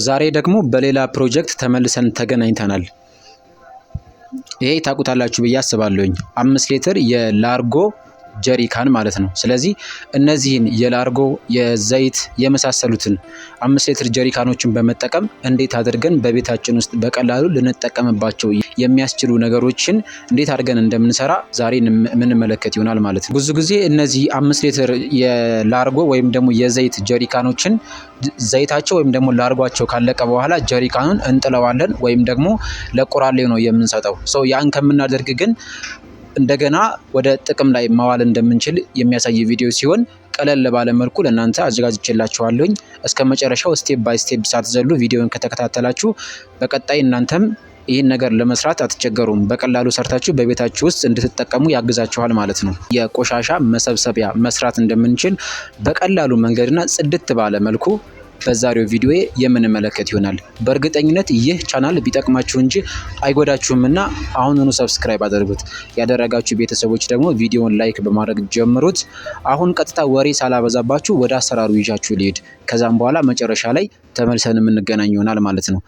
ዛሬ ደግሞ በሌላ ፕሮጀክት ተመልሰን ተገናኝተናል። ይሄ ታውቁታላችሁ ብዬ አስባለሁኝ 5 ሊትር የላርጎ ጀሪካን ማለት ነው። ስለዚህ እነዚህን የላርጎ የዘይት የመሳሰሉትን 5 ሊትር ጀሪካኖችን በመጠቀም እንዴት አድርገን በቤታችን ውስጥ በቀላሉ ልንጠቀምባቸው የሚያስችሉ ነገሮችን እንዴት አድርገን እንደምንሰራ ዛሬ የምንመለከት ይሆናል ማለት ነው። ብዙ ጊዜ እነዚህ 5 ሊትር የላርጎ ወይም ደግሞ የዘይት ጀሪካኖችን ዘይታቸው ወይም ደግሞ ላርጓቸው ካለቀ በኋላ ጀሪካኑን እንጥለዋለን ወይም ደግሞ ለቁራሌ ነው የምንሰጠው። ያን ከምናደርግ ግን እንደገና ወደ ጥቅም ላይ ማዋል እንደምንችል የሚያሳይ ቪዲዮ ሲሆን ቀለል ባለ መልኩ ለእናንተ አዘጋጅቼላችኋለሁኝ። እስከመጨረሻው ስቴፕ ባይ ስቴፕ ሳትዘሉ ቪዲዮን ከተከታተላችሁ በቀጣይ እናንተም ይህን ነገር ለመስራት አትቸገሩም። በቀላሉ ሰርታችሁ በቤታችሁ ውስጥ እንድትጠቀሙ ያግዛችኋል ማለት ነው። የቆሻሻ መሰብሰቢያ መስራት እንደምንችል በቀላሉ መንገድና ጽድት ባለ መልኩ በዛሬው ቪዲዮ የምንመለከት ይሆናል። በእርግጠኝነት ይህ ቻናል ቢጠቅማችሁ እንጂ አይጎዳችሁምና አሁኑኑ ሰብስክራይብ አድርጉት። ያደረጋችሁ ቤተሰቦች ደግሞ ቪዲዮውን ላይክ በማድረግ ጀምሩት። አሁን ቀጥታ ወሬ ሳላበዛባችሁ ወደ አሰራሩ ይዣችሁ ልሄድ። ከዛም በኋላ መጨረሻ ላይ ተመልሰን የምንገናኝ ይሆናል ማለት ነው።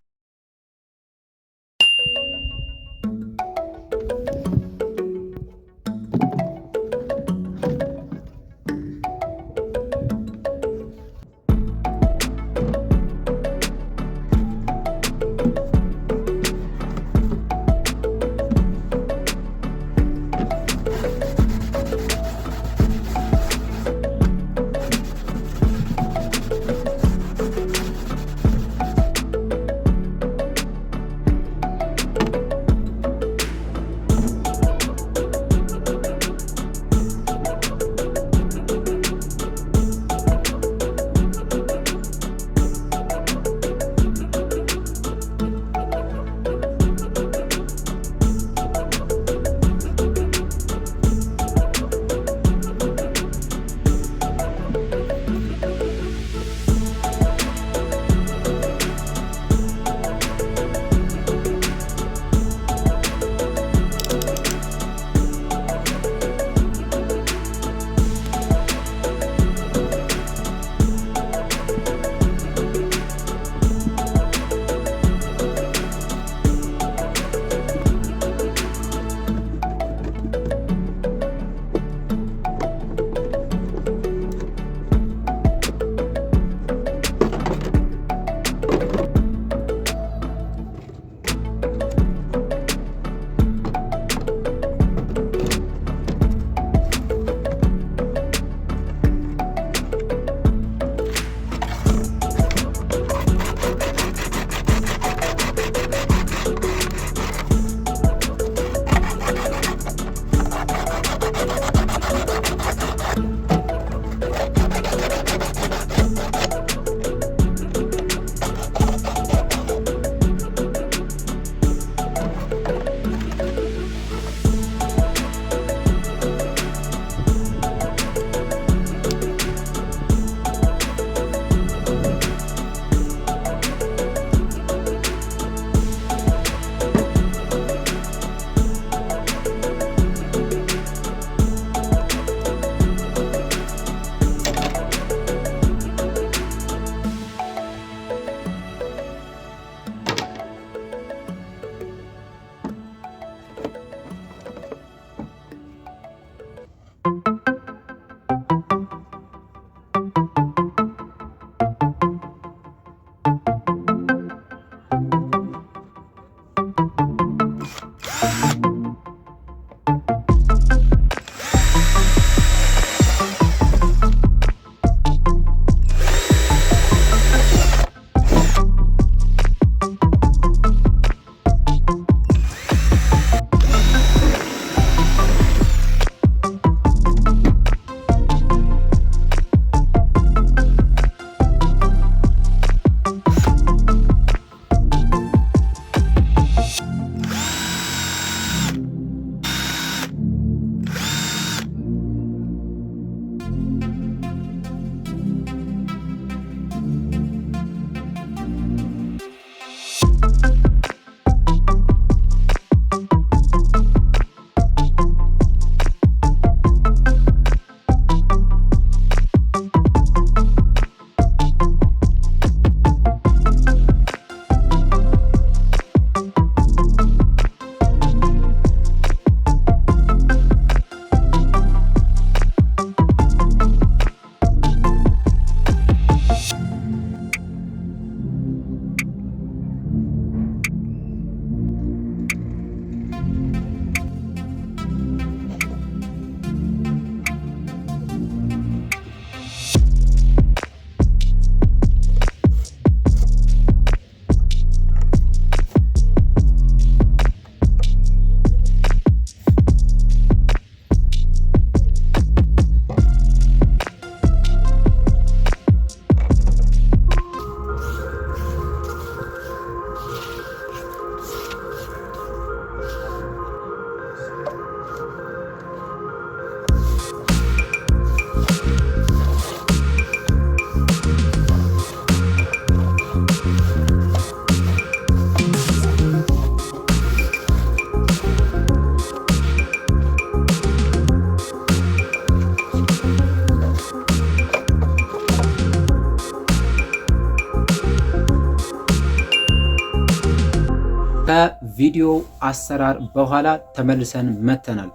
ከቪዲዮ አሰራር በኋላ ተመልሰን መተናል።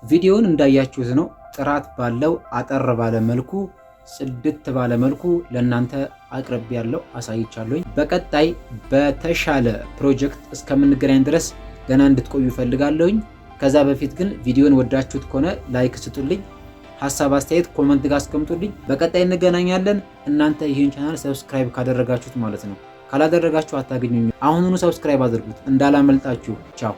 ቪዲዮውን እንዳያችሁት ነው። ጥራት ባለው አጠር ባለ መልኩ ጽድት ባለ መልኩ ለእናንተ አቅርቤ ያለው አሳይቻለሁኝ። በቀጣይ በተሻለ ፕሮጀክት እስከምንገናኝ ድረስ ገና እንድትቆዩ ፈልጋለሁኝ። ከዛ በፊት ግን ቪዲዮን ወዳችሁት ከሆነ ላይክ ስጡልኝ፣ ሀሳብ አስተያየት ኮመንት ጋር አስቀምጡልኝ። በቀጣይ እንገናኛለን። እናንተ ይህን ቻናል ሰብስክራይብ ካደረጋችሁት ማለት ነው። ካላደረጋችሁ አታገኙኝ። አሁኑኑ ሰብስክራይብ አድርጉት እንዳላመልጣችሁ። ቻው